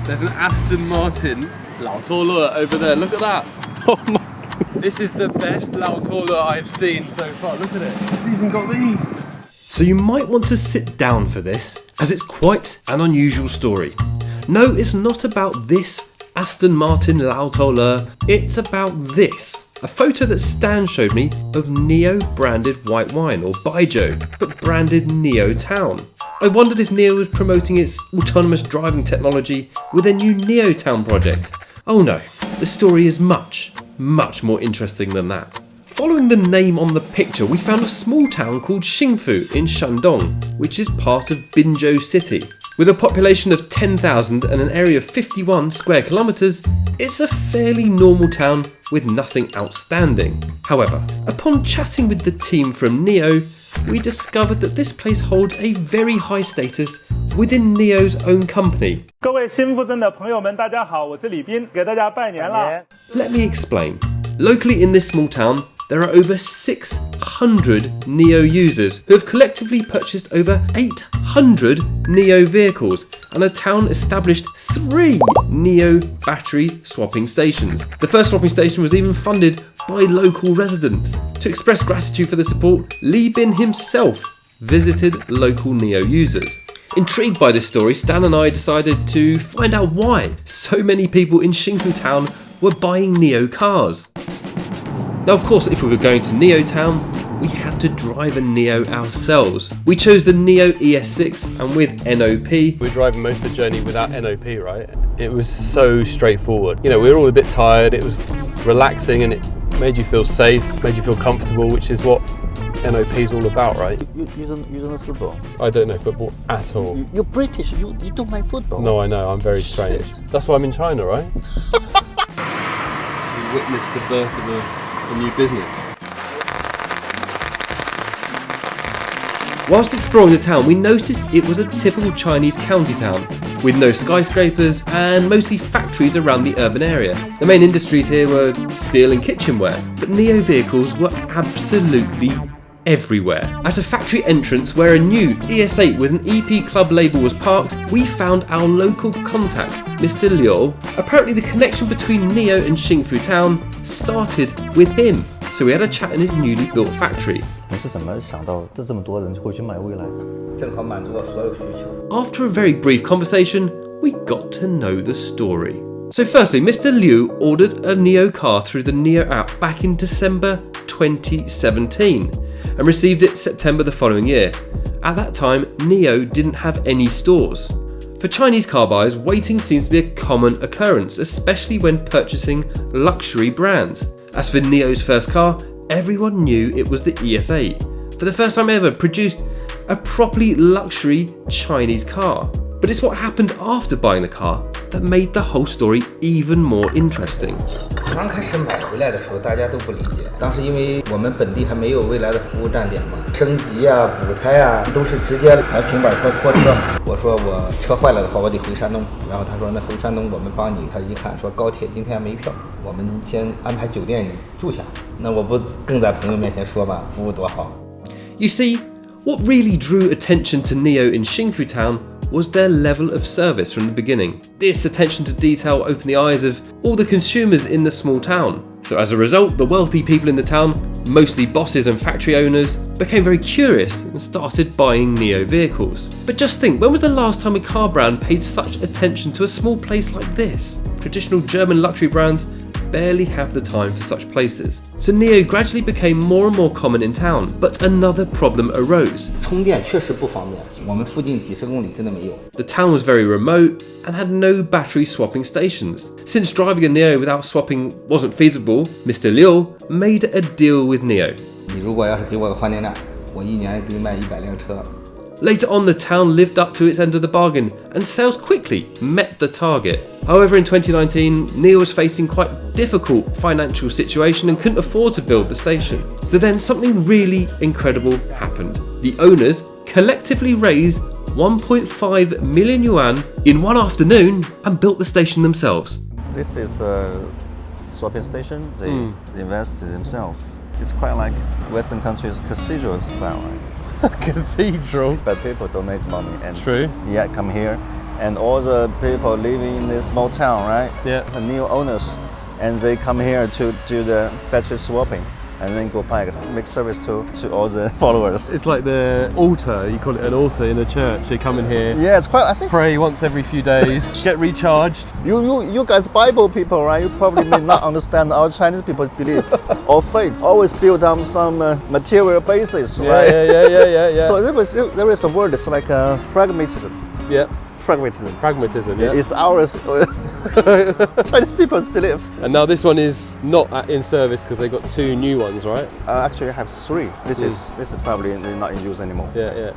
There's an Aston Martin Lao Tola over there. Look at that. Oh my God. This is the best Lao Tola I've seen so far. Look at it. It's even got these. So you might want to sit down for this, as it's quite an unusual story. No, it's not about this Aston Martin Lao Tola. It's about this. A photo that Stan showed me of NIO branded white wine, or Baijiu, but branded NIO Town. I wondered if NIO was promoting its autonomous driving technology with a new NIO Town project. Oh no, the story is much, much more interesting than that. Following the name on the picture, we found a small town called Xingfu in Shandong, which is part of Binzhou City. With a population of 10,000 and an area of 51 square kilometres, it's a fairly normal town with nothing outstanding. However, upon chatting with the team from NIO, we discovered that this place holds a very high status within NIO's own company. 各位新附镇的朋友们，大家好，我是李斌，给大家拜年了。 Let me explain. Locally in this small town, there are over 600 NIO users who have collectively purchased over 800 NIO vehicles, and the town established 3 NIO battery swapping stations. The first swapping station was even funded by local residents. To express gratitude for the support, Li Bin himself visited local NIO users. Intrigued by this story, Stan and I decided to find out why so many people in Xingfu town were buying NIO cars. Now, of course, if we were going to NIO Town, we had to drive a NIO ourselves. We chose the NIO ES6, and with NOP, we're driving most of the journey without NOP, right? It was so straightforward. You know, we were all a bit tired, it was relaxing, and it made you feel safe, made you feel comfortable, which is what NOP is all about, right? You don't know football? I don't know football at all. You're British, you don't like football? No, I know, I'm very strange. That's why I'm in China, right? We witnessed the birth of a new business. Whilst exploring the town, we noticed it was a typical Chinese county town, with no skyscrapers and mostly factories around the urban area. The main industries here were steel and kitchenware, but NIO vehicles were absolutely everywhere. At a factory entrance where a new ES8 with an EP Club label was parked, we found our local contact, Mr. Liu. Apparently the connection between NIO and Xingfu Town started with him, so we had a chat in his newly built factory. 你是怎么想到这么多人会去买蔚来的？正好满足我所有需求。 After a very brief conversation, we got to know the story. So firstly, Mr. Liu ordered a NIO car through the NIO app back in December 2017 and received it September the following year. At that time, NIO didn't have any stores. For Chinese car buyers, waiting seems to be a common occurrence, especially when purchasing luxury brands. As for NIO's first car, everyone knew it was the ES8, for the first time ever produced a properly luxury Chinese car. But it's what happened after buying the car that made the whole story even more interesting. 刚开始买回来的时候，大家都不理解。当时因为我们本地还没有蔚来的服务站点嘛，升级啊、补胎啊，都是直接来平板车拖车。我说我车坏了的话，我得回山东。然后他说那回山东我们帮你。他一看说高铁今天没票，我们先安排酒店你住下。那我不更在朋友面前说嘛，服务多好。You see, what really drew attention to NIO in Xingfu Town was their level of service from the beginning. This attention to detail opened the eyes of all the consumers in the small town. So as a result, the wealthy people in the town, mostly bosses and factory owners, became very curious and started buying NIO vehicles. But just think, when was the last time a car brand paid such attention to a small place like this? Traditional German luxury brands barely have the time for such places. So NIO gradually became more and more common in town, but another problem arose. 充电确实不方便，我们附近几十公里真的没有。 The town was very remote and had no battery swapping stations. Since driving a NIO without swapping wasn't feasible, Mr. Liu made a deal with NIO. 你如果要是给我个换电站，我一年给你卖100辆车。 Later on, the town lived up to its end of the bargain and sales quickly met the target. However, in 2019, NIO was facing quite difficult financial situation and couldn't afford to build the station. So then something really incredible happened. The owners collectively raised 1.5 million yuan in one afternoon and built the station themselves. This is a swapping station. They invested themselves. It's quite like Western countries' cathedral style. Right? Cathedral. But people donate money and True. Yeah, come here and all the people living in this small town, right? Yeah. The new owners, and they come here to do the battery swapping, and then go back, make service to all the followers. It's like the altar, you call it an altar in a church. They come in here, Yeah, it's quite. I think pray once every few days, get recharged. you guys Bible people, right? You probably may not understand our Chinese people belief or faith. Always build on some material basis, right? Yeah. So there is a word. It's like pragmatism. Yeah. Pragmatism. Yeah. It's ours. Chinese people's belief. And now this one is not in service because they got 2 new ones, right? Actually, I have 3. This is probably not in use anymore. Yeah.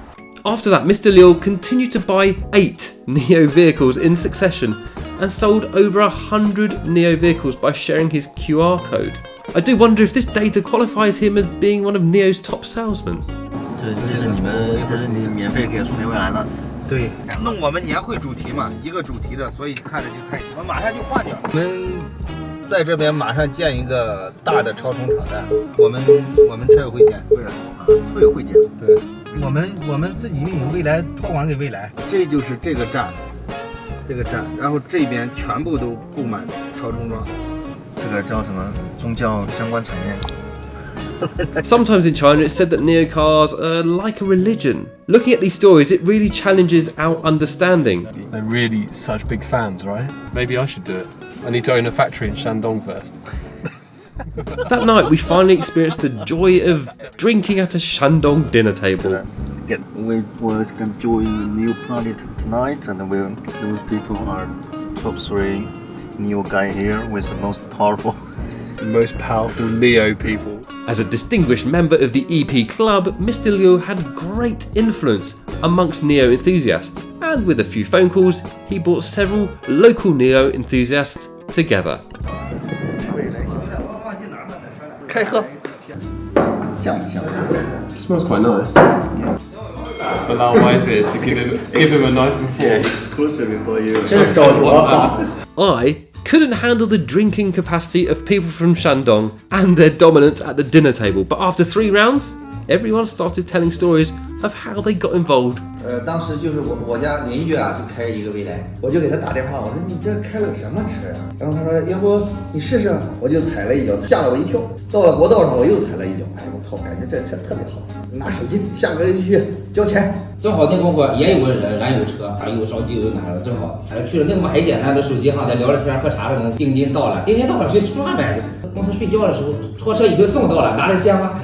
After that, Mr. Liu continued to buy 8 NIO vehicles in succession and sold over 100 NIO vehicles by sharing his QR code. I do wonder if this data qualifies him as being one of NIO's top salesmen. 这是你免费给送给未来的。对，弄我们年会主题嘛，一个主题的，所以看着就太喜欢。马上就换掉。我们在这边马上建一个大的超充场站，我们车友会建，为啥？车友会建。对，我们自己运营，未来托管给未来。这就是这个站，然后这边全部都布满超充桩。这个叫什么？宗教相关产业。Sometimes in China it's said that NIO cars are like a religion. Looking at these stories, it really challenges our understanding. They're really such big fans, right? Maybe I should do it. I need to own a factory in Shandong first. That night we finally experienced the joy of drinking at a Shandong dinner table. We're going to join a new party tonight, and those people are top 3 NIO guy here with the most powerful NIO people. As a distinguished member of the EP club, Mr. Liu had great influence amongst NIO enthusiasts, and with a few phone calls, he brought several local NIO enthusiasts together. Smells quite nice. Allow why is this? Give him a knife and fork. Yeah, exclusively for you. I couldn't handle the drinking capacity of people from Shandong and their dominance at the dinner table, but after 3 rounds, everyone started telling stories of how they got involved. 当时就是我家邻居啊，就开一个蔚来，我就给他打电话，我说你这开了个什么车呀？然后他说要不你试试，我就踩了一脚，吓了我一跳。到了国道上我又踩了一脚，哎我操，感觉这车特别好。拿手机下个去交钱。正好那功夫也有个人燃油车，有烧机油哪了，正好去了。那么很简单的手机上在聊着天喝茶的时候，定金到了去说买的。公司睡觉的时候，拖车已经送到了，拿着鲜花。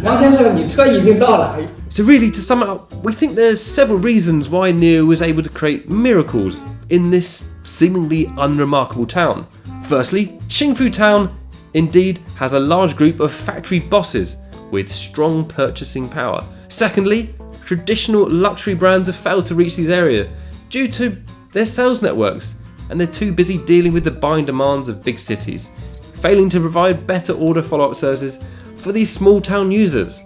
王先生，你车已经到了。So really, to sum it up, we think there's several reasons why NIO was able to create miracles in this seemingly unremarkable town. Firstly, Qingfu Town indeed has a large group of factory bosses with strong purchasing power. Secondly, traditional luxury brands have failed to reach these areas due to their sales networks, and they're too busy dealing with the buying demands of big cities, failing to provide better order follow-up services for these small town users.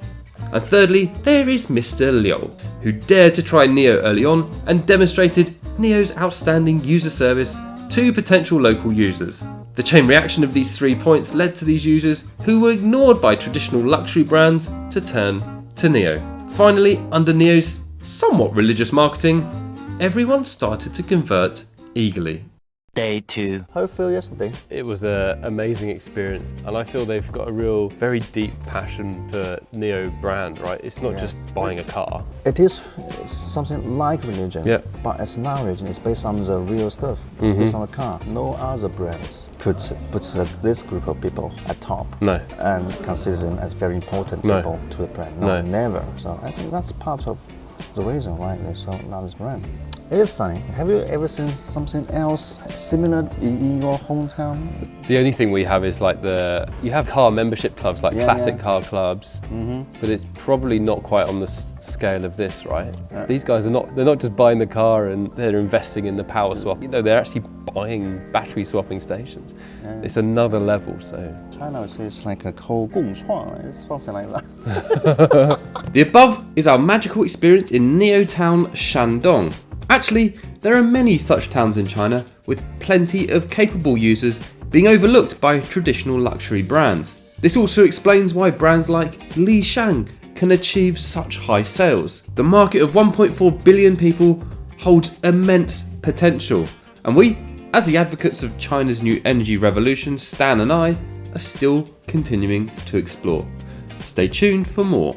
And thirdly, there is Mr. Liu, who dared to try NIO early on and demonstrated NIO's outstanding user service to potential local users. The chain reaction of these 3 points led to these users who were ignored by traditional luxury brands to turn to NIO. Finally, under NIO's somewhat religious marketing, everyone started to convert eagerly. Day 2. How you feel yesterday? It was an amazing experience, and I feel they've got a real, very deep passion for NIO brand, right? It's not just buying a car. It is something like religion, but it's not religion. It's based on the real stuff, based on the car. No other brands puts this group of people at top. No. And consider them as very important people to the brand. No, never. So I think that's part of the reason why they so love this brand. It is funny. Have you ever seen something else similar in your hometown? The only thing we have is like you have car membership clubs, like classic car clubs, but it's probably not quite on the scale of this, right? These guys they're not just buying the car and they're investing in the power swap. They're actually buying battery swapping stations. It's another level, so. China is like a cold gongchuan. It's something like that. The above is our magical experience in NIO Town, Shandong. Actually, there are many such towns in China with plenty of capable users being overlooked by traditional luxury brands. This also explains why brands like Li Shang can achieve such high sales. The market of 1.4 billion people holds immense potential, and we, as the advocates of China's new energy revolution, Stan and I, are still continuing to explore. Stay tuned for more.